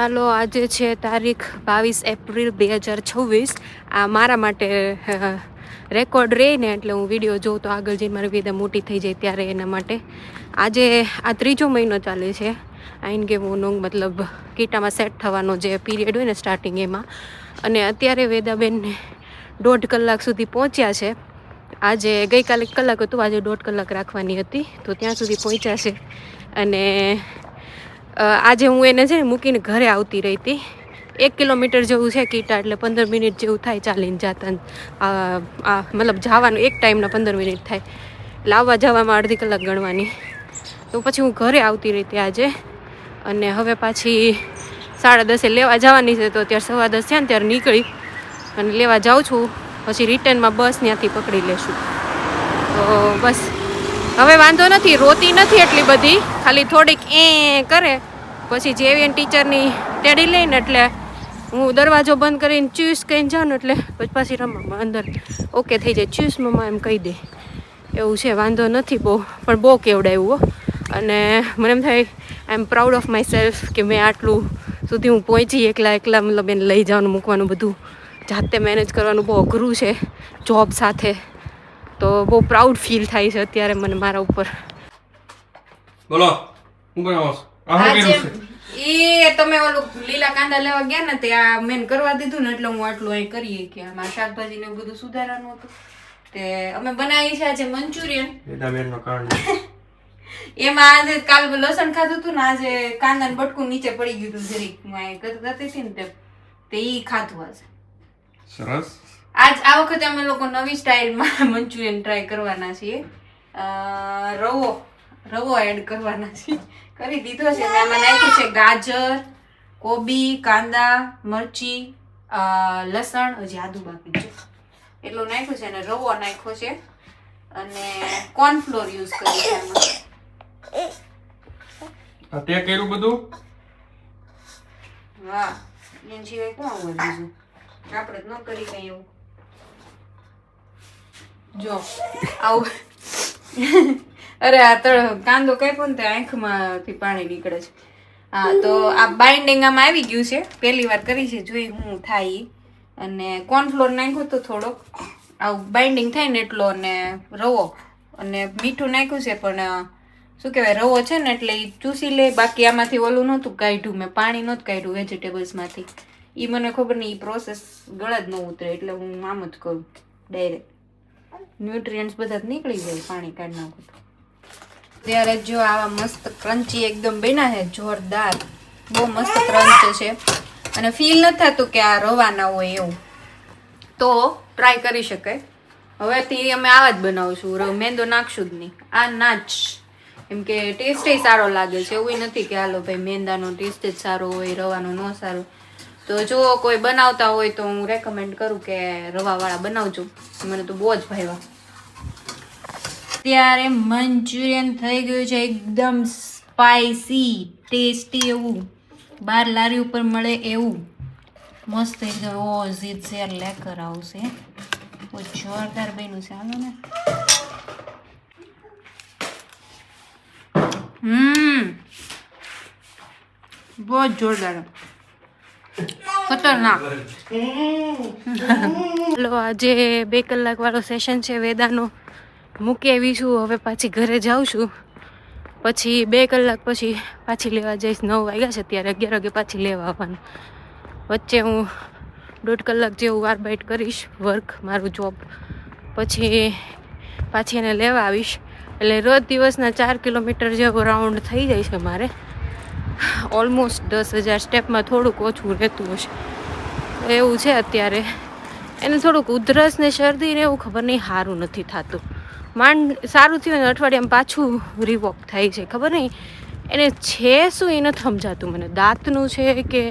ચાલો આજે છે તારીખ 22 એપ્રિલ 2026। આ મારા માટે રેકોર્ડ રહે ને એટલે હું વિડીયો જોઉં તો આગળ જઈને મારી વિદા મોટી થઈ જાય ત્યારે એના માટે આજે આ 3જો મહિનો ચાલે છે આઈન કે મોનો મતલબ કીટામાં સેટ થવાનો જે પીરિયડ હોય ને સ્ટાર્ટિંગ એમાં અને અત્યારે વેદાબેનને 1.5 કલાક સુધી પહોંચ્યા છે। આજે ગઈકાલે 1 કલાક હતું, આજે 1.5 કલાક રાખવાની હતી તો ત્યાં સુધી પહોંચ્યા છે અને આજે હું એને છે ને મૂકીને ઘરે આવતી રહી હતી। 1 કિલોમીટર જેવું છે કીટા એટલે 15 મિનિટ જેવું થાય ચાલીને જતા, મતલબ જવાનું એક ટાઈમના 15 મિનિટ થાય, લાવવા જવામાં અડધી કલાક ગણવાની। તો પછી હું ઘરે આવતી રહી હતી આજે અને હવે પાછી 10:30 લેવા જવાની છે તો અત્યારે 10:15 થયા ને ત્યારે નીકળી અને લેવા જાઉં છું, પછી રિટર્નમાં બસ ત્યાંથી પકડી લેશું। તો બસ હવે વાંધો નથી, રોતી નથી એટલી બધી, ખાલી થોડીક કરે પછી જેવીએન ટીચરની ટેડી લઈને એટલે હું દરવાજો બંધ કરીને ચૂસ કહીને જાઉં ને એટલે પછી પાછી રમવામાં અંદર ઓકે થઈ જાય, ચૂસ મમ્મા એમ કહી દે એવું છે, વાંધો નથી બહુ, પણ બહુ કેવડાવ્યું અને મને એમ થાય I am proud of myself કે મેં આટલું સુધી હું પહોંચી એકલા મતલબ એને લઈ જવાનું મૂકવાનું બધું જાતે મેનેજ કરવાનું બહુ અઘરું છે જોબ સાથે, તો બહુ પ્રાઉડ ફીલ થાય છે અત્યારે મને મારા ઉપર। બોલો હું બનાવો એ તમે ઓલું લીલા કાંદા લેવા ગયા ને ત્યાં મેં કરવા દીધું ને એટલે હું આટલું અહીં કરીએ કે આમાં શાકભાજી ને બધું સુધારવાનું હતું તે અમે બનાવી છે આજે મંચુરિયન। એમાં આજે કાલ લસણ ખાધું હતું ને આજે કાંદા બટકું નીચે પડી ગયું હતું જરીક કરતી હતી ને તે ઈ ખાધું આજે સરસ। આ વખતે અમે લોકો નવી સ્ટાઇલમાં મંચુરિયન ટ્રાય કરવાના છીએ, રવો એડ કરવાના છીએ, કરી દીધો છે। આમાં નાખ્યું છે ગાજર, કોબી, કાંદા, મરચી, લસણ, હજી આદુ બાકી છે એટલું નાખ્યું છે અને રવો નાખ્યો છે અને કોર્નફ્લોર યુઝ કર્યું છે એમાં। તે કર્યું બધું? હા, એના સિવાય કોણ હોય બીજું, આપણે જ ન કરી કઈ એવું। જો આવું અરે આ કાંદો કાપ્યો ને તે આંખમાંથી પાણી નીકળે છે। હા, તો આ બાઇન્ડિંગ આમાં આવી ગયું છે, પહેલી વાર કરી છે, જોઈ હું થાય અને કોર્નફ્લોર નાખ્યો તો થોડોક આવું બાઇન્ડિંગ થાય ને એટલો, અને રવો અને મીઠું નાખ્યું છે, પણ શું કહેવાય રવો છે ને એટલે એ ચૂસી લે, બાકી આમાંથી ઓલું નહોતું કાઢ્યું, મેં પાણી નહોતું કાઢ્યું વેજીટેબલ્સમાંથી, એ મને ખબર નહીં, એ પ્રોસેસ ગળા જ ન ઉતરે એટલે હું આમ જ કરું ડાયરેક્ટ, ન્યુટ્રિયન્ટ્સ બધા જ નીકળી જાય પાણી કાઢી નાખું તો। ત્યારે જો આવા મસ્ત ક્રન્ચી એકદમ બન્યા છે, જોરદાર, બહુ મસ્ત ક્રંચ છે અને ફીલ નથી થતું કે આ રવા ના હોય એવું, તો ટ્રાય કરી શકાય। હવેથી અમે આવા જ બનાવશું, મેંદો નાખશું જ નહીં, આ નાચ, એમ કે ટેસ્ટ સારો લાગે છે, એવું નથી કે હાલો ભાઈ મેંદાનો ટેસ્ટ જ સારો હોય રવાનો ન સારો, તો જો કોઈ બનાવતા હોય તો હું રેકમેન્ડ કરું કે રવાવાળા બનાવજો, મને તો બહુ જ ભાવ્યા। ત્યારે મંચુરિયન થઈ ગયું છે એકદમ સ્પાઈસી ટેસ્ટી એવું, બાર લારી ઉપર મળે એવું મસ્ત એકદમ, ઓ ઝીદ શેર લેકર આવશે, બહુ જોરદાર બન્યું છે, હાલો ને। બહુ જોરદાર, ખતરનાક। ચલો આજે 2 કલાક વાળો સેશન છે વેદાનો, મૂકી આવી છું, હવે પાછી ઘરે જાઉં છું, પછી 2 કલાક પછી પાછી લેવા જઈશ, 9 વાગ્યા છે ત્યારે 11 વાગે પાછી લેવા આવવાનું, વચ્ચે હું 1.5 કલાક જેવું વાર બાઇટ કરીશ વર્ક મારું જોબ, પછી પાછી એને લેવા આવીશ, એટલે રોજ દિવસના 4 કિલોમીટર જેવો રાઉન્ડ થઈ જાય છે મારે, ઓલમોસ્ટ 10,000 સ્ટેપમાં થોડુંક ઓછું રહેતું હશે એવું છે અત્યારે। એને થોડુંક ઉધરસ ને શરદી ને એવું ખબર નહીં સારું નથી થતું, માંડ સારું થયું ને અઠવાડિયામાં પાછું રિવોક થાય છે, ખબર નહીં એને છે શું એ નથી સમજાતું મને, દાંતનું છે કે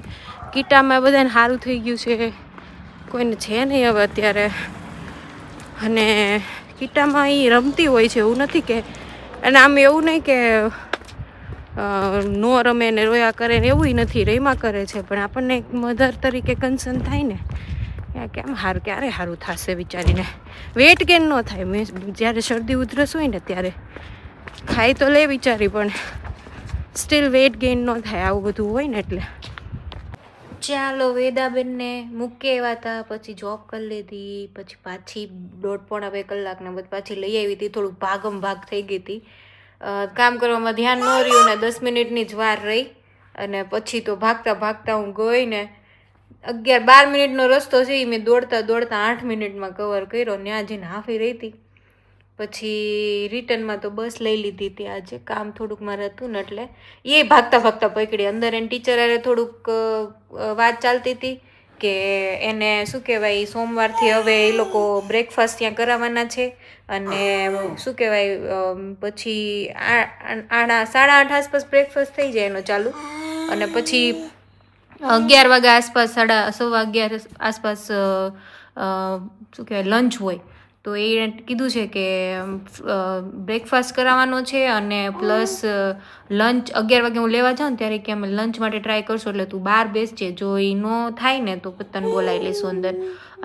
કીટામાં બધાને સારું થઈ ગયું છે, કોઈને છે નહીં હવે અત્યારે, અને કીટામાં એ રમતી હોય છે એવું નથી કે, અને આમ એવું નહીં કે નો રમે ને રોયા કરે ને એવું નથી, રમ્યા કરે છે, પણ આપણને એક મધર તરીકે કન્સર્ન થાય ને કેમ સારું, ક્યારે સારું થશે વિચારીને, વેટ ગેઇન ન થાય, મેં જ્યારે શરદી ઉધરસ હોય ને ત્યારે ખાઈ તો લે વિચારી પણ સ્ટીલ વેટ ગેઇન ન થાય આવું બધું હોય ને એટલે ચાલો વેદાબેનને મૂકી આવ્યા હતા, પછી જોબ કરી લીધી, પછી પાછી 1.5-2 કલાકના પછી પાછી લઈ આવી હતી. થોડુંક ભાગમ ભાગ થઈ ગઈ હતી, કામ કરવામાં ધ્યાન ન રહ્યું ને 10 મિનિટની જ વાર રહી. અને પછી તો ભાગતા ભાગતા હું ગઈ ને 11-12 મિનિટનો રસ્તો છે એ મેં દોડતા 8 મિનિટમાં કવર કર્યો. ત્યાં જઈને હાફી રહી હતી. પછી રિટર્નમાં તો બસ લઈ લીધી હતી. આજે કામ થોડુંક મારે હતું ને એટલે એ ભાગતા ભાગતા પકડી. અંદર એને ટીચર હારે થોડુંક વાત ચાલતી હતી કે એને શું કહેવાય, સોમવારથી હવે એ લોકો બ્રેકફાસ્ટ ત્યાં કરાવવાના છે. અને શું કહેવાય, પછી 8:30 આસપાસ બ્રેકફાસ્ટ થઈ જાય એનો ચાલુ. અને પછી 11 વાગ્યા આસપાસ 11:15 આસપાસ શું કહેવાય લંચ હોય. તો એ કીધું છે કે બ્રેકફાસ્ટ કરાવવાનો છે અને પ્લસ લંચ 11 વાગે હું લેવા જાઉં ને ત્યારે કે અમે લંચ માટે ટ્રાય કરશું, એટલે તું બહાર બેસજે. જો એ ન થાય ને તો તને બોલાવી લઈશું અંદર.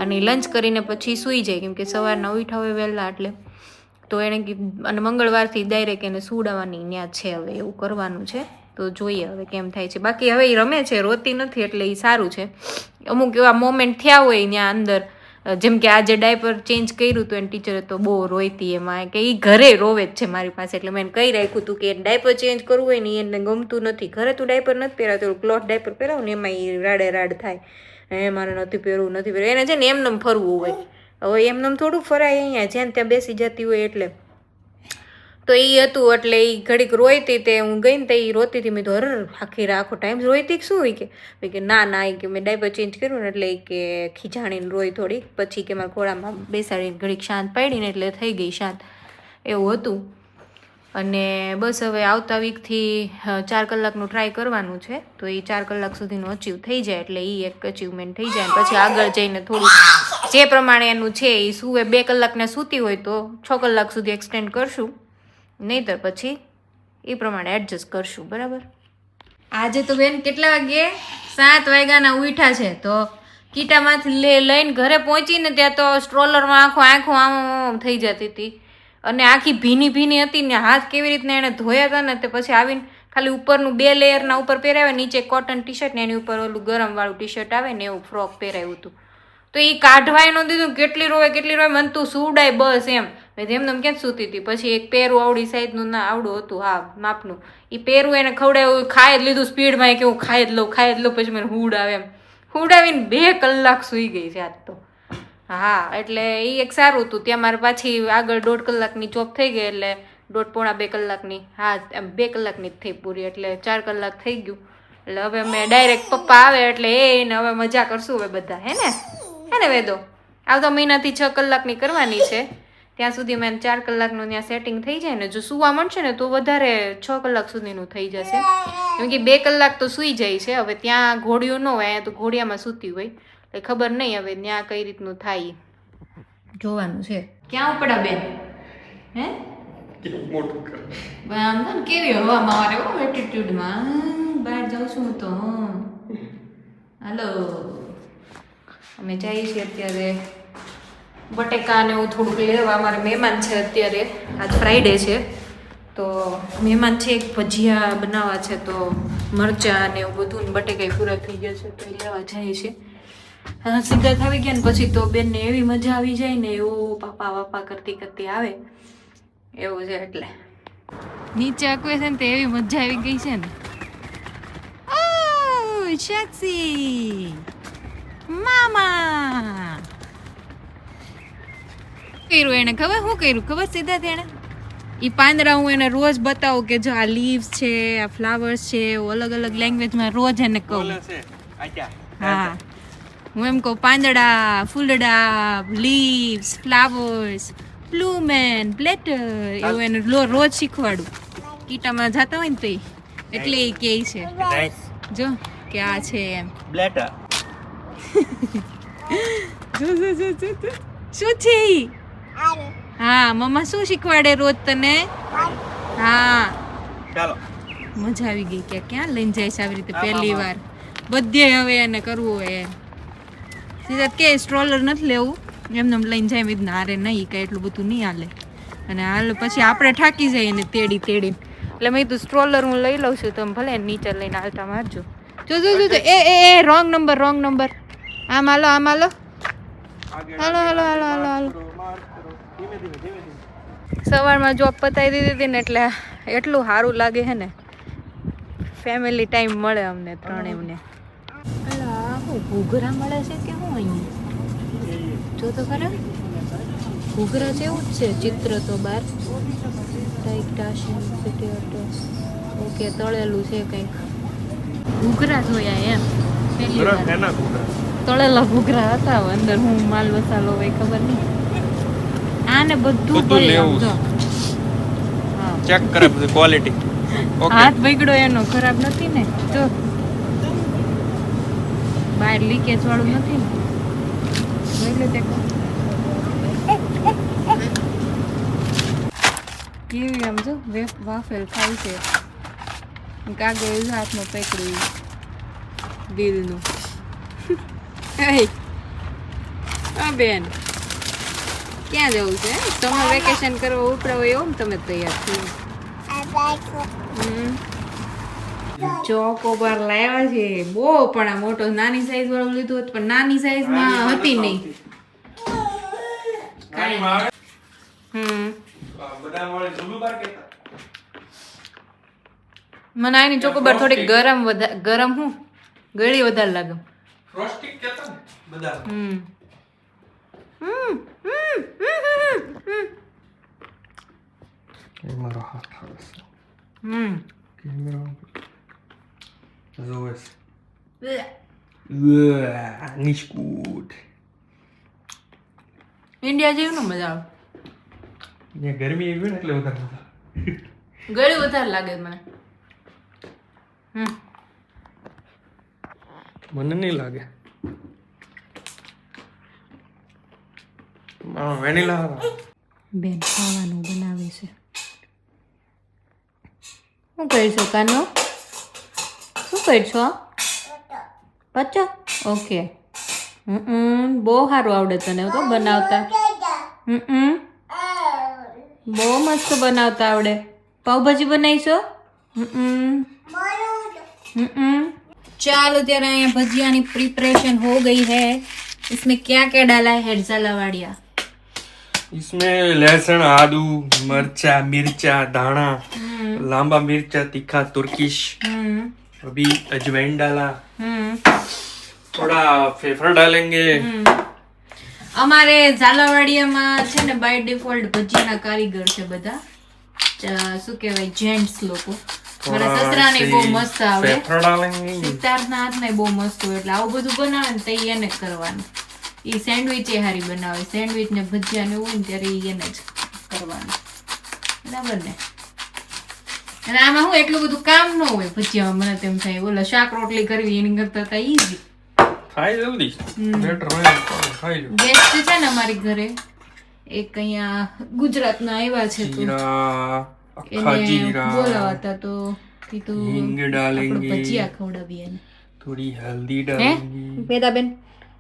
અને લંચ કરીને પછી સૂઈ જાય, કેમ કે સવારના ઉઠા હોય વહેલા એટલે. તો એણે કીધું, અને મંગળવારથી ડાયરેક્ટ એને સુડાવવાની ત્યાં છે. હવે એવું કરવાનું છે, તો જોઈએ હવે કેમ થાય છે. બાકી હવે એ રમે છે, રોતી નથી, એટલે એ સારું છે. અમુક એવા મોમેન્ટ થયા હોય ત્યાં અંદર, જેમ કે આજે ડાયપર ચેન્જ કર્યું હતું એને ટીચરે તો બહુ રોઈતી એમાં, કે એ ઘરે રોવે જ છે મારી પાસે. એટલે મેં કહી રાખ્યું હતું કે ડાયપર ચેન્જ કરવું હોય ને એને ગમતું નથી. ઘરે તું ડાયપર નથી પહેરાતું, ક્લોથ ડાયપર પહેરાવું ને એમાં એ રાડે થાય, મારે નથી પહેરવું. એને છે ને એમનેમ ફરવું હોય. હવે એમનેમ થોડું ફરાય, અહીંયા જ્યાં ત્યાં બેસી જતી હોય એટલે. તો એ હતું, એટલે એ ઘડીક રોઈતી. તે હું ગઈ ને તો એ રોતી હતી. મેં તો આખો ટાઈમ રોઈતી શું હોય કે ના એ કે મેં ડાયપર ચેન્જ કર્યું ને એટલે કે ખીજાણીને રોઈ થોડીક. પછી કે મારા ખોળામાં બેસાડીને ઘડીક શાંત પાડીને એટલે થઈ ગઈ શાંત, એવું હતું. અને બસ હવે આવતા વીકથી 4 કલાકનું ટ્રાય કરવાનું છે. તો એ 4 કલાક સુધીનું અચીવ થઈ જાય એટલે એ એક અચીવમેન્ટ થઈ જાય. પછી આગળ જઈને થોડું જે પ્રમાણે એનું છે એ સુવે 2 કલાકને સૂતી હોય તો 6 કલાક સુધી એક્સટેન્ડ કરશું, નહીંતર પછી એ પ્રમાણે એડજસ્ટ કરશું. બરાબર. આજે તો બેન કેટલા વાગે? 7 વાગ્યાના ઉઠ્યા છે. તો કીટામાંથી લઈને ઘરે પહોંચીને ત્યાં તો સ્ટ્રોલરમાં આંખો આમ થઈ જતી હતી. અને આખી ભીની હતી ને હાથ કેવી રીતના એણે ધોયા હતા ને, તે પછી આવીને ખાલી ઉપરનું 2 લેયરના ઉપર પહેરાવે, નીચે કોટન ટી શર્ટ ને એની ઉપર ઓલું ગરમવાળું ટી શર્ટ આવે ને એવું ફ્રોક પહેરાવ્યું હતું. તો એ કાઢવાય ન દીધું. કેટલી રોવે મને તું સુવડાય બસ એમ. એમને ક્યાં સૂતી હતી. પછી એક પહેરું આવડી સાઈઝનું ના આવડું હતું, હા માપનું, એ પહેરું એને ખવડાવ્યું, ખાઈ જ લીધું સ્પીડમાં, કે હું ખાઈ જ લઉં. પછી મને હુવડાવે એમ. હુવડાવીને 2 કલાક સૂઈ ગઈ છે આજ તો. હા, એટલે એ એક સારું હતું. ત્યાં મારે પાછી આગળ 1.5 કલાકની જોબ થઈ ગઈ, એટલે 1.5-2 કલાકની, હા 2 કલાકની જ થઈ પૂરી, એટલે 4 કલાક થઈ ગયું. એટલે હવે અમે ડાયરેક્ટ પપ્પા આવે એટલે એને હવે મજા કરશું હવે બધા, હે ને વેદો? આવતા મહિનાથી 6 કલાકની કરવાની છે. ત્યાં સુધી મેં 4 કલાકનું ત્યાં સેટિંગ થઈ જાય ને, જો સૂવા મળશે ને તો વધારે 6 કલાક સુધીનું થઈ જશે. કેમ કે 2 કલાક તો સૂઈ જાય છે. હવે ત્યાં ઘોડિયું ન હોય, અહીંયા તો ઘોડિયામાં સૂતી હોય, એટલે ખબર નહીં હવે ત્યાં કઈ રીતનું થાય જોવાનું છે. ક્યાં ઉપડા બેન? હે આમ કેવી હવામાં મારે એટીટ્યુડમાં બહાર જાઉં છું તો. હાલો, અમે જઈએ છીએ અત્યારે બટેકા ને એવું થોડુંક લેવા. અમારે મહેમાન છે અત્યારે, આજ ફ્રાઈડે છે તો મહેમાન છે. એક ભજીયા બનાવવા છે તો મરચાં ને એવું બધું, બટેકા પૂરા થઈ ગયા છે તો એ લેવા જાય છે. સિદ્ધાર્થ આવી ગયા ને પછી તો બેનને એવી મજા આવી જાય ને, એવું પાપા કરતી આવે એવું છે. એટલે નીચે આકવે છે ને તો એવી મજા આવી ગઈ છે ને. ઓ શેક્સી મામા કર્યું એને, શું કર્યું ખબર? સિદ્ધાર્થ એને એ પાંદડા હું એને રોજ બતાવું કે જો આ લીવ્સ છે, આ ફ્લાવર્સ છે, અલગ અલગ લેંગ્વેજમાં રોજ એને કહું. હા, હું એમ કહું પાંદડા, ફૂલડા, લીવ્સ, ફ્લાવર્સ, બ્લુમેન, બ્લેટર, એવું એને રોજ શીખવાડું. કીટામાં જતા હોય ને તો એટલે એ કહે છે જો કે આ છે એમ બ્લેટર. શું છે? હા, મમ્મા શું શીખવાડે રોજ તને? હા, ચાલો મજા આવી ગઈ. કે ક્યાં લઈને જાય છે આવી રીતે પહેલી વાર બધે. હવે એને કરવું હોય સીધા કે સ્ટ્રોલર નથી લેવું, એમને લઈને જાય. મેં હારે નહીં, કઈ એટલું બધું નહીં હાલે. અને હાલ પછી આપણે થાકી જઈએ એને તેડીને. એટલે મેં કીધું સ્ટ્રોલર હું લઈ લઉં છું, તમે ભલે નીચે લઈને હાલતા મારજો. જો જો જો એ રોંગ નંબર આમ હાલો હાલો સવારમાં જોબ પતાવી દીધી હતી ને એટલે એટલું સારું લાગે છે ને ફેમિલી ટાઈમ મળે અમને ત્રણેયને ઘૂઘરા મળે છે કે હું અહીંયા જો તો ખરા ઘૂઘરા જેવું જ છે ચિત્ર તો બાર ઓકે તળેલું છે કંઈક ઘૂઘરા જોયા એમ પહેલી વાર તળેલા ઘૂઘરા હતા અંદર હું માલ મસાલો હોય ખબર નહીં આને બધું ભલે જો ચેક કરે બધું ક્વોલિટી હાથ બગડ્યો એનો ખરાબ નથી ને જો બહાર લીકેજ વાળું નથી ને એટલે તે કેવી આમ જો વાફેલ ખાય છે કાગળ હાથમાં પકડ્યું દિલનું બેન ક્યાં જવું છે તમે વેકેશન કરવા ઉપડો હોય એમ તમે તૈયાર થઈ ચોકોબાર લાવ્યા છે બહુ પણ આ મોટો નાની સાઈઝ વાળું લીધું હતું પણ નાની સાઈઝ માં હતી નહીં મને આની ચોકોબાર થોડી ગરમ હું ગળી વધારે લાગે ફ્રોસ્ટિંગ કેતા ને બધા એ મારો હાથ આવે છે કેમેરા જોવે છે nicht gut ઇન્ડિયા જેવું ને મજા આવે ને ગરમી આવી ને એટલે વધારે મજા ગળી વધારે લાગે મને મને નહીં લાગે વેનીલા બેન ખાવાનું બનાવે છે શું કરીશું કાનો શું કરશો પચો ઓકે બહુ સારું આવડે તને તો બનાવતા બહુ મસ્ત બનાવતા આવડે પાવભાજી બનાવીશો चलो तेरा यहाँ भजिया की प्रिपरेशन हो गई है इसमें क्या क्या डाला है हेडज़ाला वाड़िया इसमें लहसुन आदू मरचा मिर्चा धाना लंबा मिर्चा तीखा तुर्किश अभी अजवाइन डाला थोड़ा फेफर डालेंगे અમારે ઝાલાવાડિયામાં છે ને બાય ડિફોલ્ટ ભજીયાના કારીગર છે બધા શું કહેવાય જેન્ટ્સ લોકો મારા સસરાને બહુ મસ્ત આવડે સિતારના હાથને બહુ મસ્ત હોય એટલે આવું બધું બનાવે ને તો એને જ કરવાનું ઈ સેન્ડવિચ એ હારી બનાવે સેન્ડવિચ ને ભજીયા ને હોય ને ત્યારે એને જ કરવાનું બરાબર ને અને આમાં હું એટલું બધું કામ ન હોય ભજીયામાં મને તેમ થાય ઓલા શાક રોટલી કરવી એની કરતા તા ઈઝી ખાઈ જલ્દી બેટર હોય ખાઈ લો ગેસ્ટ છે ને અમારી ઘરે એક અહીંયા ગુજરાતના આવ્યા છે તો બોલાવતા તો કીધું હિંગ ડાલેંગે ભજીયા ખવડાવી એને થોડી હલ્દી ડાલેંगे બેન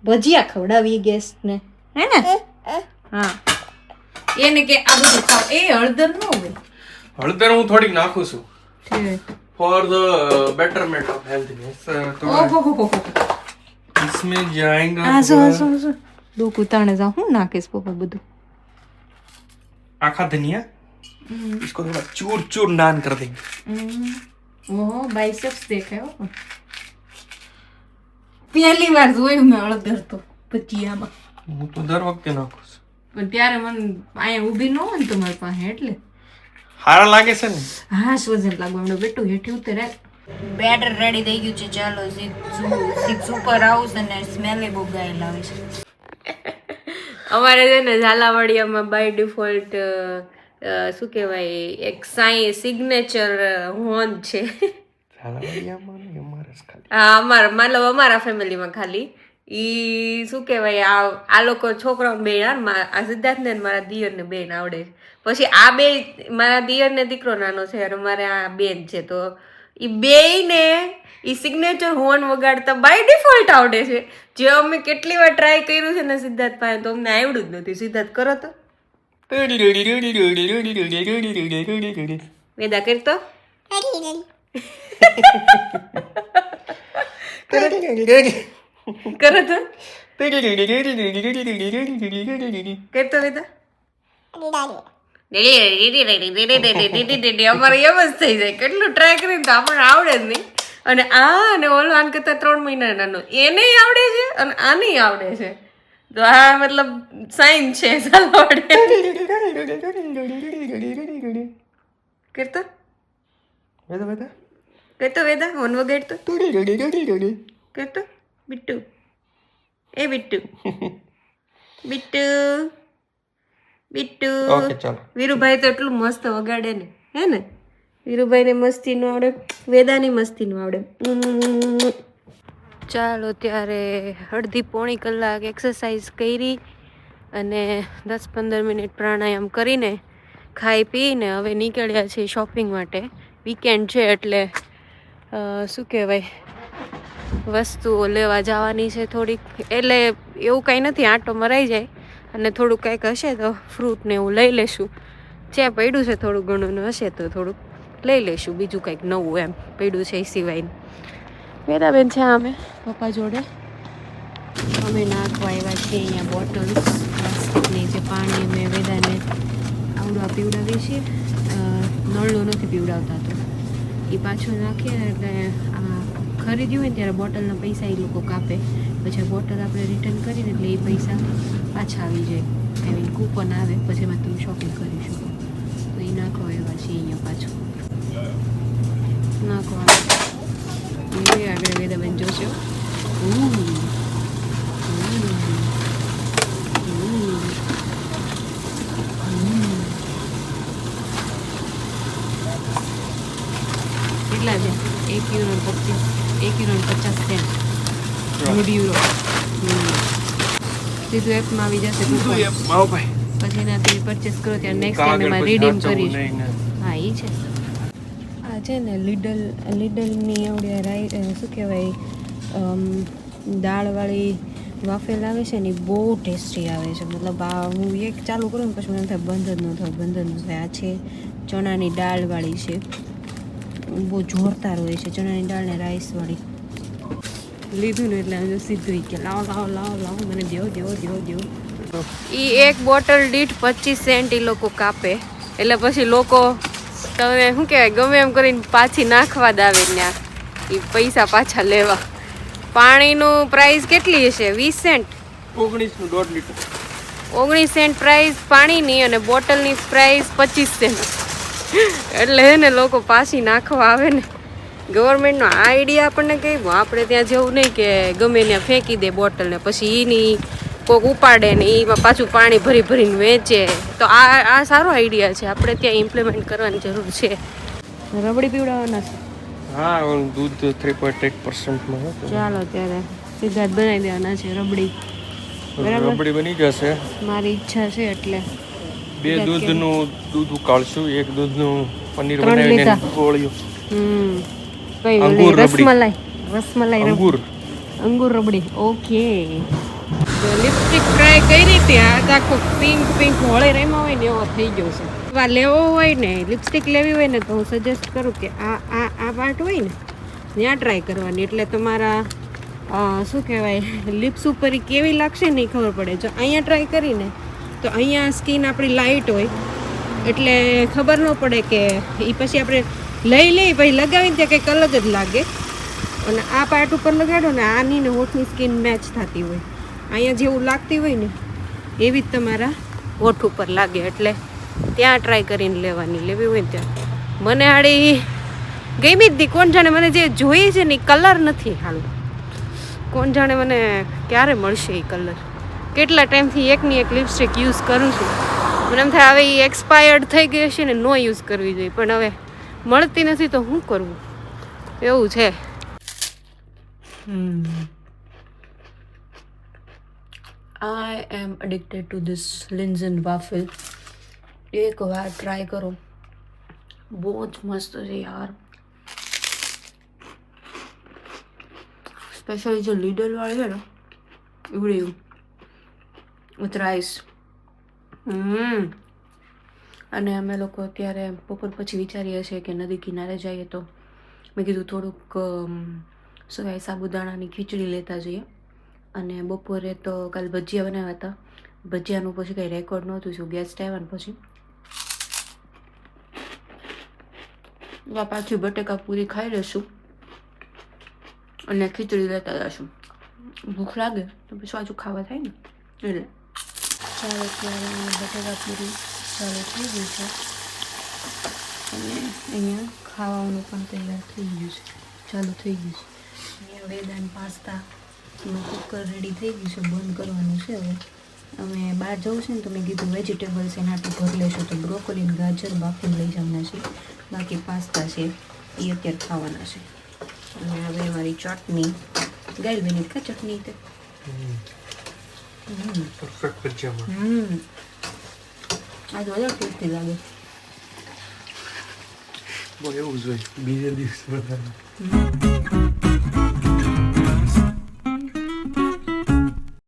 ભજીયા ખવડાવી ગેસ્ટ ને હે ને હા એને કે આ બધું ખાવ એ હળદર ન હોય હળદર હું થોડીક નાખું છું ઠીક ફોર ધ બેટરમેન્ટ ઓફ હેલ્થનેસ ઓહો इसमें जाएगा આ દો કુતાણે જા હું નાખીશ પપ્પા બધું आखा धनिया इसको थोड़ा चूर चूर नान कर देंगे ઓહો બાइसेप्स દેખાય હો પહેલી વાર જોયું મેં હળદર તો ભજીયામાં હું તો દર વખતે નાખું છું પણ ત્યારે મને અહીંયા ઊભી ન હોય ને તમારી પાસે એટલે હારા લાગે છે ને હા સ્વજન લાગવા હમણાં બેટું હેઠી ઉતરે બેટર રેડી થઈ ગયું છે ચાલો સિક્સ ઉપર આવું અને સ્મેલે બહુ ગાય લાવે છે અમારે છે ને ઝાલાવાડિયામાં બાય ડિફોલ્ટ શું કહેવાય એક સાઈ સિગ્નેચર હોન છે હા અમારા ફેમિલીમાં ખાલી ઈ શું કહેવાય આ લોકો છોકરાઓ બે આ સિદ્ધાર્થને મારા દિયરને બેન આવડે છે પછી આ બે મારા દિયરને દીકરો નાનો છે અને મારે આ બેન છે તો ઈ બેયને ઈ સિગ્નેચર હોર્ન વગાડતા બાય ડિફોલ્ટ આવડે છે જે અમે કેટલી વાર ટ્રાય કર્યું છે ને સિદ્ધાર્થ પાસે તો અમને આવડ્યું જ નથી સિદ્ધાર્થ કરો તો વેદા કરતો કરો તો કરતો વેદા અમારે એમ જ થઈ જાય કેટલું ટ્રાય કરીને તો આપણને આવડે જ નહીં અને અને ઓલો આને કરતા 3 મહિના નાનો એને આવડે છે અને આને આવડે છે તો આ મતલબ સાઈન છે ચાલો આવડે કરતો કરતો વેદા હોન વગાડતો કરતો બિટ્ટુ એ બિટ્ટુ બિટ્ટુ બિટ્ટુ ઓકે ચાલો વીરુભાઈ તો એટલું મસ્ત વગાડે ને હે ને વીરુભાઈ ને મસ્તી નું આવડે વેદાની મસ્તી નું આવડે ચાલો ત્યારે અડધી પોણી કલાક એક્સરસાઇઝ કરી અને 10-15 મિનિટ પ્રાણાયામ કરીને ખાઈ પીને હવે નીકળ્યા છીએ શોપિંગ માટે વીકેન્ડ છે એટલે શું કહેવાય વસ્તુઓ લેવા જવાની છે થોડીક એટલે એવું કાંઈ નથી આંટો મરાઈ જાય અને થોડુંક કંઈક હશે તો ફ્રૂટ ને એવું લઈ લેશું જ્યાં પડ્યું છે થોડું ઘણું હશે તો થોડુંક લઈ લેશું બીજું કંઈક નવું એમ પડ્યું છે એ સિવાય વેદાબેન છે અમે પપ્પા જોડે અમે નાખવા આવ્યા છીએ અહીંયા બોટલ્સ પ્લાસ્ટિકની જે પાણી અમે વેદાને આવડવા પીવડાવીએ છીએ નળનું નથી પીવડાવતા તો એ પાછું નાખીએ એટલે આ ખરીદ્યું હોય ને ત્યારે બોટલના પૈસા એ લોકો કાપે પછી બોટલ આપણે રિટર્ન કરીને એટલે એ પૈસા પાછા આવી જાય એવી કૂપન આવે પછી એમાં તમે શોપિંગ કરી શકો તો એ નાખવા એવા છીએ અહીંયા પાછું નાખવા આગળ વેદાબેન જોશો કેટલા છે €1.50 €1.50 સીધું એપમાં આવી જશે પછી એનાથી પરચેસ કરો ત્યારે નેક્સ્ટ ટાઈમ એમાં રીડીમ કરીશું હા એ છે આ છે ને લીડલની આવડે શું કહેવાય દાળવાળી વાફેલ આવે છે ને એ બહુ ટેસ્ટી આવે છે મતલબ આ હું એક ચાલુ કરું ને પછી મને થાય બંધ જ ન થાય આ છે ચણાની દાળવાળી છે બહુ જોરદાર હોય છે ચણાની દાળ ને રાઈસવાળી લીધું ને એટલે આમ સીધું કે લાવો મને દો એ એક બોટલ દીઠ 25 સેન્ટ એ લોકો કાપે એટલે પછી લોકો તમે શું કહેવાય ગમે એમ કરીને પાછી નાખવા જ આવે ત્યાં એ પૈસા પાછા લેવા પાણીનું પ્રાઇસ કેટલી હશે 20 સેન્ટ 19 લીટર 19 સેન્ટ પ્રાઇસ પાણીની અને બોટલની પ્રાઇસ 25 સેન્ટ એટલે હે ને લોકો પાછી નાખવા આવે ને ગવર્મેન્ટનો આઈડિયા આપણને કહ્યું આપણે ત્યાં જેવું નહીં કે ગમે ત્યાં ફેંકી દે બોટલને પછી એની કોક ઉપાડે ને એમાં પાછું પાણી ભરીને વેચે તો આ સારો આઈડિયા છે આપણે ત્યાં ઇમ્પ્લિમેન્ટ કરવાની જરૂર છે રબડી પીવડાવવાના છે હા દૂધ 3.8% માં ચાલો ત્યારે સીધા જ બનાવી દેવાના છે રબડી રબડી બની જશે મારી ઈચ્છા છે એટલે 2 દૂધનું દૂધ ઉકાળશું 1 દૂધનું પનીર બનાવીને ગોળ્યું કઈ રસમલાઈ અંગૂર રબડી ઓકે લિપસ્ટિક ટ્રાય કરી હતી આ આખો પિંક હોળે રેમાં હોય ને એવો થઈ ગયો છે લેવો હોય ને લિપસ્ટિક લેવી હોય ને તો હું સજેસ્ટ કરું કે આ પાર્ટ હોય ને ત્યાં ટ્રાય કરવાની એટલે તમારા શું કહેવાય લિપ્સ ઉપર કેવી લાગશે નહીં ખબર પડે જો અહીંયા ટ્રાય કરીને તો અહીંયા સ્કિન આપણી લાઇટ હોય એટલે ખબર ન પડે કે એ પછી આપણે લઈ પછી લગાવીને ત્યાં કંઈક અલગ જ લાગે અને આ પાર્ટ ઉપર લગાડો ને આની ને હોઠની સ્કિન મેચ થતી હોય અહીંયા જેવું લાગતી હોય ને એવી જ તમારા હોઠ ઉપર લાગે એટલે ત્યાં ટ્રાય કરીને લેવી હોય ને ત્યાં મને હાડી ગમી જ હતી કોણ જાણે મને જે જોઈએ છે ને એ કલર નથી હાલું કોણ જાણે મને ક્યારે મળશે એ કલર કેટલા ટાઈમથી એકની એક લિપસ્ટિક યુઝ કરું છું મને એમ થાય હવે એ એક્સપાયર્ડ થઈ ગઈ હશે ને નો યુઝ કરવી જોઈએ પણ હવે મળતી નથી તો શું કરવું એવું છે I am addicted to this Lindt waffle એક વાર ટ્રાય કરો બહુ જ મસ્ત છે યાર સ્પેશિયલી જો લીડલ વાળી છે ને એવડી વિથ રાઈસ અને અમે લોકો અત્યારે બપોર પછી વિચારીએ છીએ કે નદી કિનારે જઈએ તો મેં કીધું થોડુંક સવારે સાબુદાણાની ખીચડી લેતા જઈએ. અને બપોરે તો કાલ ભજીયા બનાવ્યા હતા. ભજીયાનું પછી કંઈ રેકોર્ડ નહોતું, શું ગેસ્ટ આવ્યા ને પછી પાછી બટેકા પૂરી ખાઈ લઈશું અને ખીચડી લેતા જઈશું. ભૂખ લાગે તો પછી પાછું ખાવા થાય ને એટલે. ચાલો ત્યારે બટેકા પૂરી ચાલુ થઈ ગઈ છે અને અહીંયા ખાવાનું પણ તૈયાર થઈ ગયું છે, ચાલુ થઈ ગયું છે. અહીંયા વેદાન પાસ્તા કુકર રેડી થઈ ગયું છે, બંધ કરવાનું છે. હવે અમે બહાર જવું છે ને તો મેં કીધું વેજીટેબલ્સ એના હાટું ભરી લઈશું, તો બ્રોકોલી ગાજર બાફીને લઈ જવાના છે. બાકી પાસ્તા છે એ અત્યારે ખાવાના છે. અને હવે મારી ચટણી ગાય બની કા ચટણી તે પરફેક્ટ ભજીયામાં. આ તો વધારે ટેસ્ટી લાગે. એવું જ હોય બીજે દિવસે વધારે.